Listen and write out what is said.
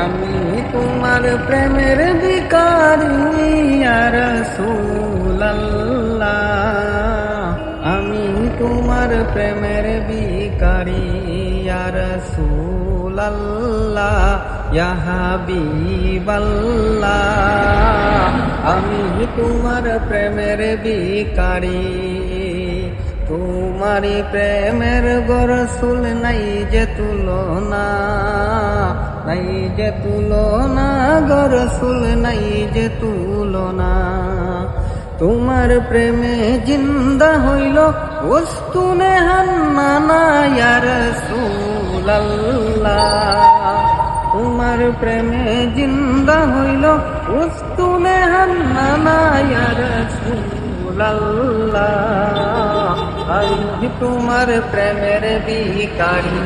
আমি তোমার প্রেমের ভিখারি ইয়া রাসূলুল্লাহ, আমি তোমার প্রেমের ভিখারি ইয়া রাসূলুল্লাহ, ইয়া হাবিবাল্লাহ, আমি তোমার প্রেমের ভিখারি। তোমারি প্রেমের গো রাসূল নাই যে তুলনা, নাই যে তুলনা গো রাসূল নাই যে তুলনা। তোমার প্রেমে জিন্দা হইল উস্তুনে হান্নানা ইয়া রাসূলুল্লাহ, তোমার প্রেমে জিন্দা হইল উস্তুনে হান্নানা ইয়া রাসূলুল্লাহ, আমি তোমার প্রেমের ভিখারি।